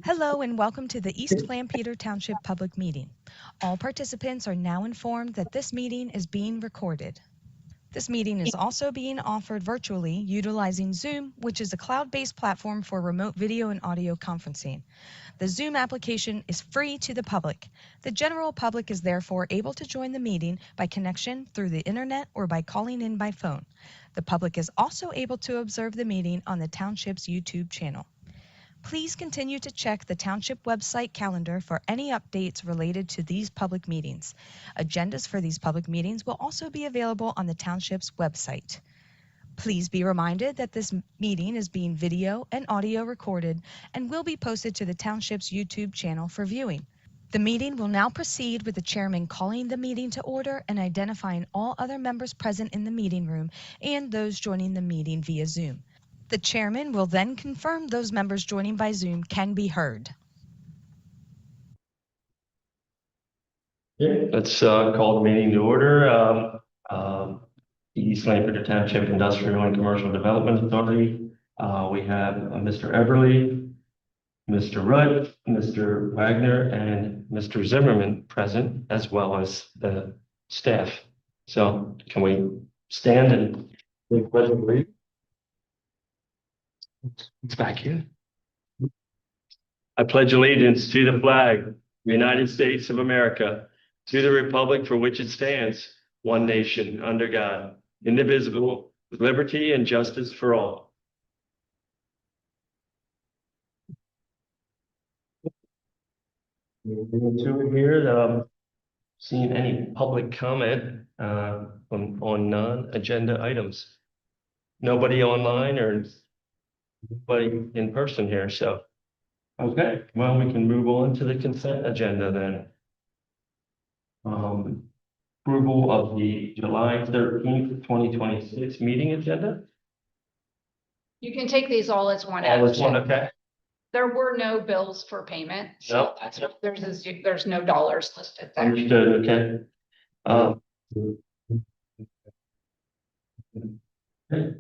Hello and welcome to the East Lampeter Township Public Meeting. All participants are now informed that this meeting is being recorded. This meeting is also being offered virtually utilizing Zoom, which is a cloud-based platform for remote video and audio conferencing. The Zoom application is free to the public. The general public is therefore able to join the meeting by connection through the internet or by calling in by phone. The public is also able to observe the meeting on the Township's YouTube channel. Please continue to check the Township website calendar for any updates related to these public meetings. Agendas for these public meetings will also be available on the Township's website. Please be reminded that this meeting is being video and audio recorded and will be posted to the Township's YouTube channel for viewing. The meeting will now proceed with the chairman calling the meeting to order and identifying all other members present in the meeting room and those joining the meeting via Zoom. The chairman will then confirm those members joining by Zoom can be heard. Okay, let's call the meeting to order. East Lampeter Township Industrial and Commercial Development Authority. We have Mr. Everly, Mr. Rudd, Mr. Wagner, and Mr. Zimmerman present, as well as the staff. So can we stand and take the pledge of allegiance? It's back here. I pledge allegiance to the flag of the United States of America, to the republic for which it stands, one nation, under God, indivisible, with liberty and justice for all. To here, seeing any public comment on non-agenda items. Nobody online or anybody in person here, so. Okay, well, we can move on to the consent agenda then. Approval of the July 13th, 2026 meeting agenda. You can take these all as one. All this action. one, okay? There were no bills for payment. Nope. So there's no dollars listed there. Understood, okay. Okay.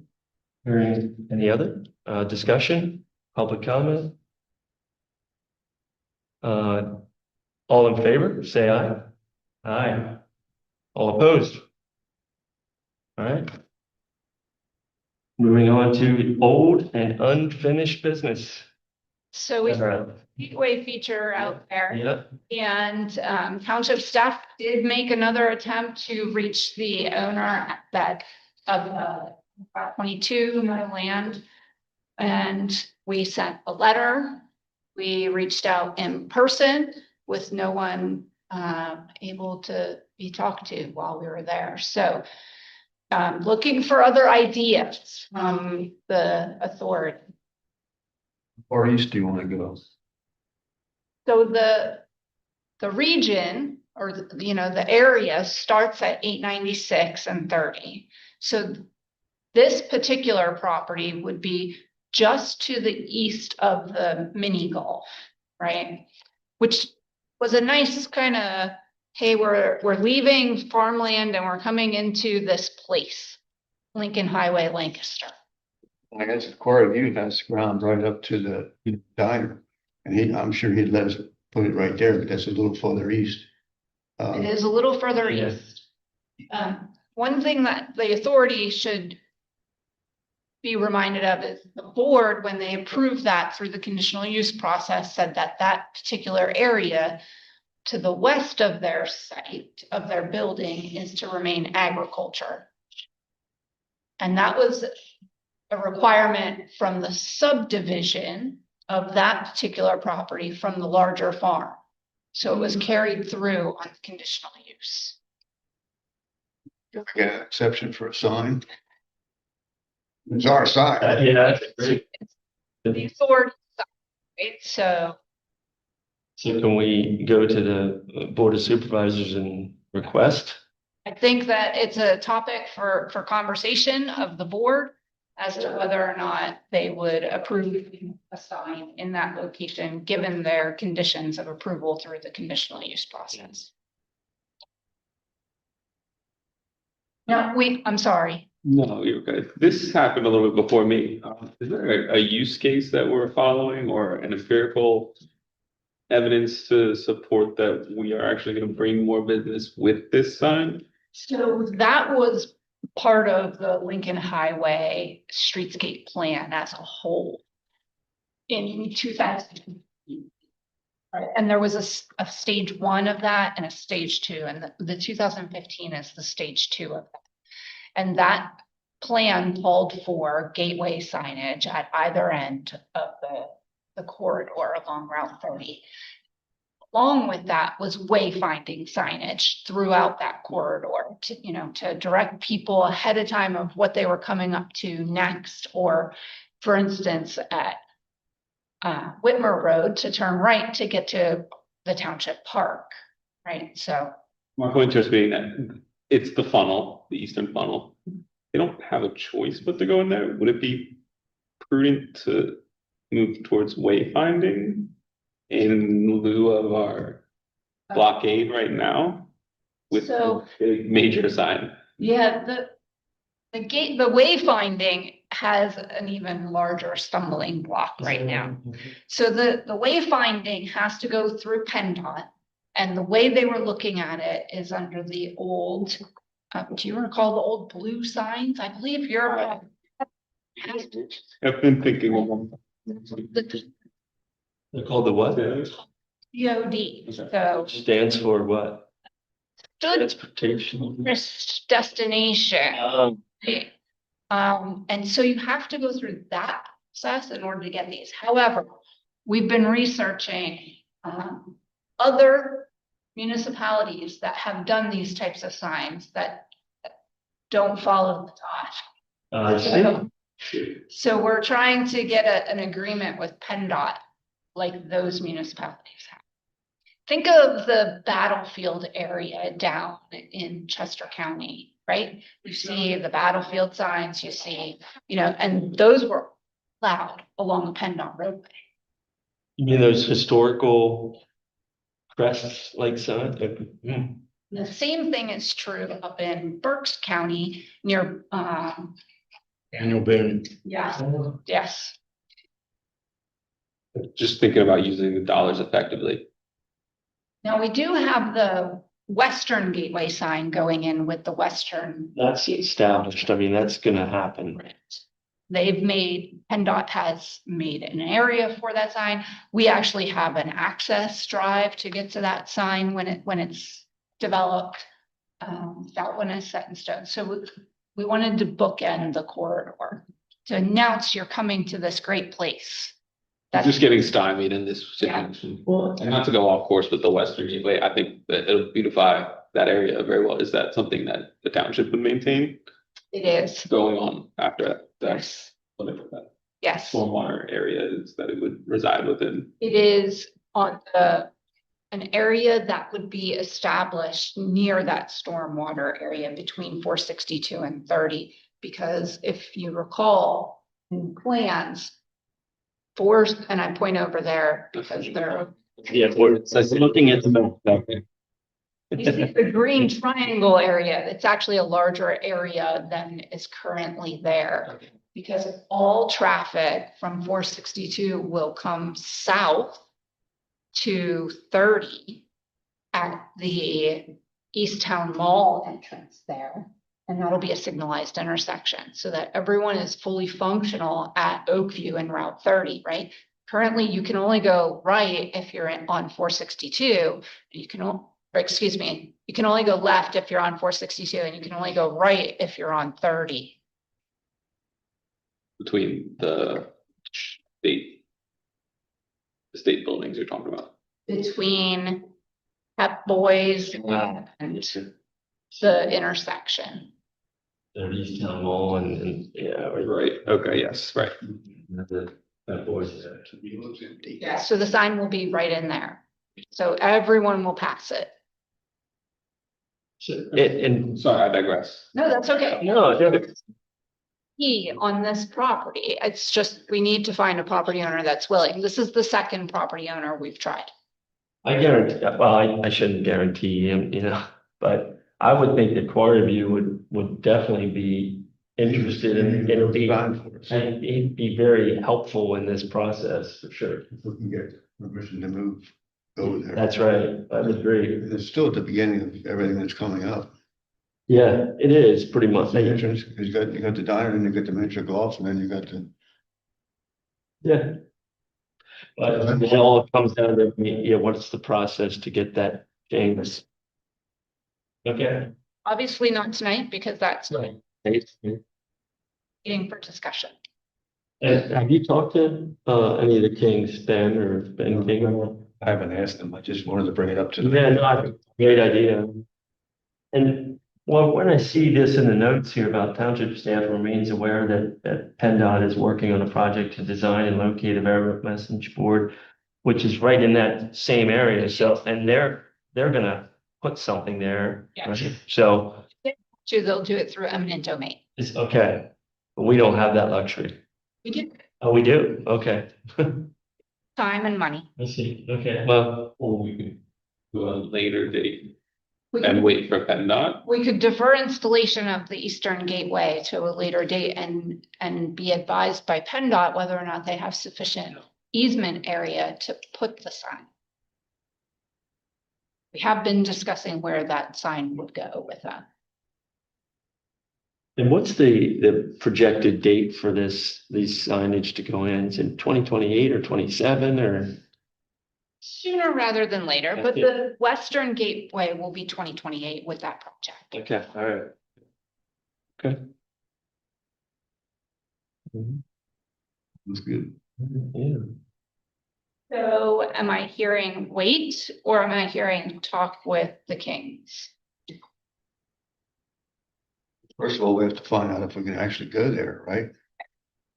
Hearing any other discussion, public comment? All in favor, say aye. Aye. All opposed? All right. Moving on to old and unfinished business. So we All right. gateway feature out there, Yeah. and township staff did make another attempt to reach the owner that of 22 land. And we sent a letter. We reached out in person with no one able to be talked to while we were there. So looking for other ideas from the authority. Or east do you want to go? So the region or the area starts at 896 and 30. So this particular property would be just to the east of the mini golf, right? Which was a nice kind of, hey, we're leaving farmland and we're coming into this place, Lincoln Highway, Lancaster. I guess Quarry View has ground right up to the diner. And I'm sure he'd let us put it right there, but that's a little further east. It is a little further Yeah. east. One thing that the authority should be reminded of is the board, when they approved that through the conditional use process, said that that particular area to the west of their site, of their building, is to remain agriculture. And that was a requirement from the subdivision of that particular property from the larger farm. So it was carried through on conditional use. Get an exception for a sign. It's our sign. Yeah, that's great. The authority, right? So can we go to the Board of Supervisors and request? I think that it's a topic for conversation of the board as to whether or not they would approve a sign in that location, given their conditions of approval through the conditional use process. No, I'm sorry. No, you're good. This happened a little bit before me. Is there a use case that we're following or an empirical evidence to support that we are actually going to bring more business with this sign? So that was part of the Lincoln Highway streetscape plan as a whole in 2000. Right, and there was a stage one of that and a stage two, and the 2015 is the stage two of that. And that plan called for gateway signage at either end of the corridor along Route 30. Along with that was wayfinding signage throughout that corridor to, to direct people ahead of time of what they were coming up to next, or for instance, at Whitmer Road to turn right to get to the township park, right? So My point just being that it's the funnel, the eastern funnel. They don't have a choice but to go in there. Would it be prudent to move towards wayfinding in lieu of our blockade right now with So- a major sign? yeah, the wayfinding has an even larger stumbling block right now. So the wayfinding has to go through PennDOT, and the way they were looking at it is under the old, do you recall the old blue signs? I believe you're. I've been thinking of them. The They're called the what? DOD, so Stands for what? stood Transportation. for destination. And so you have to go through that process in order to get these. However, we've been researching other municipalities that have done these types of signs that don't follow the dot. So we're trying to get an agreement with PennDOT like those municipalities have. Think of the battlefield area down in Chester County, right? You see the battlefield signs, you see, and those were allowed along the PennDOT roadway. You mean those historical crests like signs? The same thing is true up in Berks County near, Annual Boone. yes. Just thinking about using the dollars effectively. Now, we do have the Western Gateway sign going in with the Western. That's established. I mean, that's gonna happen. PennDOT has made an area for that sign. We actually have an access drive to get to that sign when it's developed. That one is set in stone. So we wanted to bookend the corridor to announce you're coming to this great place. I'm just getting stymied in this Yeah. situation. And not to go off course with the Western Gateway, I think that it'll beautify that area very well. Is that something that the township would maintain It is, going on after that? yes, Whatever that yes. stormwater area is that it would reside within. It is on an area that would be established near that stormwater area between 462 and 30. Because if you recall in plans, and I point over there because they're, Yeah, we're looking at the map. you see the green triangle area, it's actually a larger area than is currently there. Because all traffic from 462 will come south to 30 at the East Town Mall entrance there. And that'll be a signalized intersection so that everyone is fully functional at Oakview and Route 30, right? Currently, you can only go right if you're on 462. You can only go left if you're on 462, and you can only go right if you're on 30. Between the state buildings you're talking about. Between Pep Boys and the intersection. The East Town Mall and yeah, Right, okay, yes, right. that boys. Yeah, so the sign will be right in there. So everyone will pass it. And Sorry, I digress. No, that's okay. no, On this property, it's just, we need to find a property owner that's willing. This is the second property owner we've tried. I guarantee, well, I shouldn't guarantee him, but I would think that Quarter View would definitely be interested in, it'll be, Fine for us. and he'd be very helpful in this process, for sure. If we can get permission to move over there. That's right, I would agree. It's still at the beginning of everything that's coming up. Yeah, it is pretty much. The entrance, because you got the diner, and you got the miniature golf, and then you got the. Yeah. But it all comes down to, yeah, what's the process to get that changed? Okay. Obviously not tonight because that's Right. meeting for discussion. And have you talked to any of the Kings, Ben or Ben King? I haven't asked them, I just wanted to bring it up to. Yeah, no, I think it's a great idea. And well, when I see this in the notes here about township staff remains aware that PennDOT is working on a project to design and locate a variable message board, which is right in that same area. So, and they're gonna put something there. Yeah. Right? So They'll do it through eminent domain. it's okay, but we don't have that luxury. We do Oh, we do? Okay. time and money. I see. Okay. Well, Or we could do a later date We and could, wait for PennDOT. we could defer installation of the Eastern Gateway to a later date and be advised by PennDOT whether or not they have sufficient easement area to put the sign. We have been discussing where that sign would go with that. and what's the projected date for these signage to go in? Is it 2028 or 27 or? Sooner rather than later, but Yeah. the Western Gateway will be 2028 with that project. Okay, all right. Okay. Mhm. That's good. Yeah. So am I hearing wait or am I hearing talk with the Kings? First of all, we have to find out if we can actually go there, right?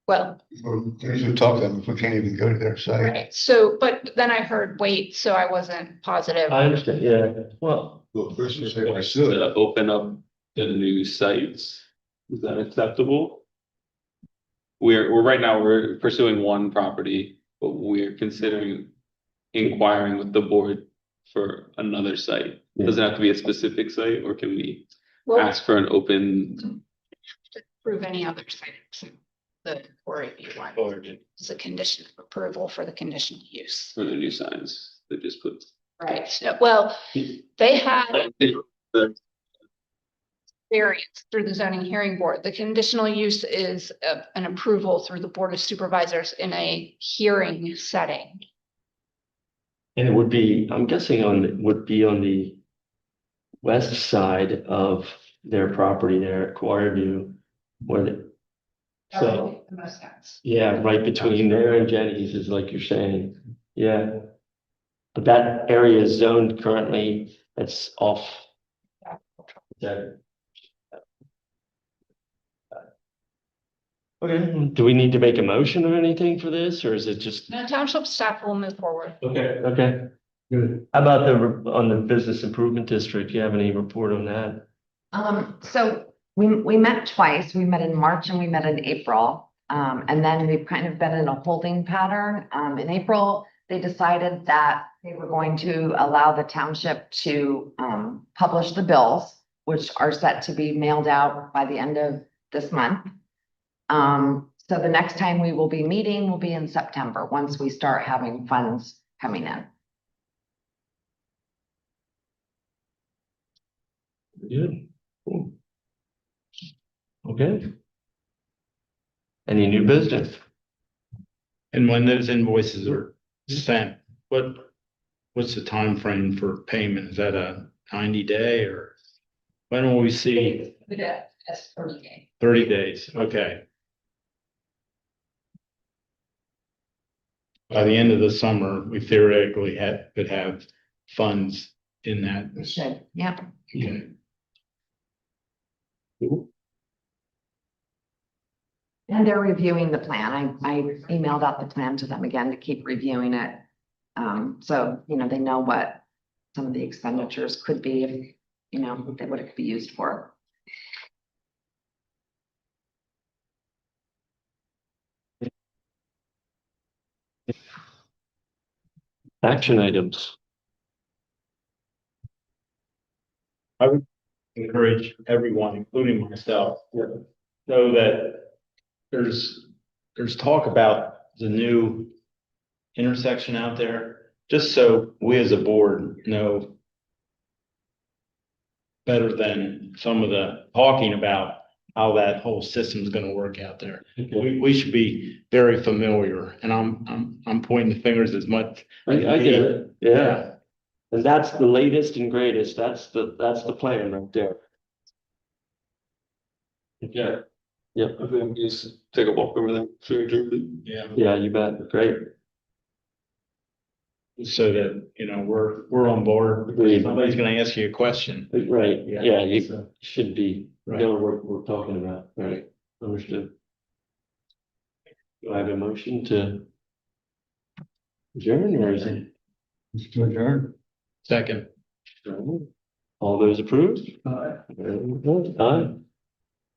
Well, Or we should talk to them if we can't even go to their site. right, so, but then I heard wait, so I wasn't positive. I understand, yeah, well, Well, first we say we To should. open up the new sites, is that acceptable? We're right now, we're pursuing one property, but we're considering inquiring with the board for another site. Does it have to be a specific site, or can we Well, ask for an open? prove any other site. The 480 one is a condition of approval for the conditional use. For the new signs, they just put. Right, so, well, they had variance through the zoning hearing board. The conditional use is an approval through the Board of Supervisors in a hearing setting. and it would be, I'm guessing would be on the west side of their property there at Quarry View, where the, That would so, make the most sense. yeah, right between there and Jenny's is like you're saying, yeah. But that area is zoned currently, that's off. That. Okay, do we need to make a motion or anything for this, or is it just? The township staff will move forward. Okay, okay, good. How about on the business improvement district? Do you have any report on that? So we met twice. We met in March and we met in April. And then we've kind of been in a holding pattern. In April, they decided that they were going to allow the township to publish the bills, which are set to be mailed out by the end of this month. So the next time we will be meeting will be in September, once we start having funds coming in. Good. Cool. Okay. Any new business? And when those invoices are sent, what's the time frame for payment? Is that a 90-day or when will we see? That's 30 days. 30 days, okay. By the end of the summer, we theoretically could have funds in that. We should, yeah. Okay. And they're reviewing the plan. I emailed out the plan to them again to keep reviewing it. So, they know what some of the expenditures could be, if, what it could be used for. Action items. I would encourage everyone, including myself, know that there's talk about the new intersection out there, just so we as a board know better than some of the talking about how that whole system's gonna work out there. We should be very familiar, and I'm pointing the fingers as much. I get it, yeah. And that's the latest and greatest. That's the plan right there. Yeah. Yep, I think we just take a walk over there. Sure, Yeah, yeah, you bet. Great. so that, we're on board. Agreed. Somebody's gonna ask you a question. Right, Yeah. yeah, you So- should be, Right. know what we're talking about, right? Understood. Do I have a motion to adjourn or is it? To adjourn. Second. All those approved? Aye. Aye.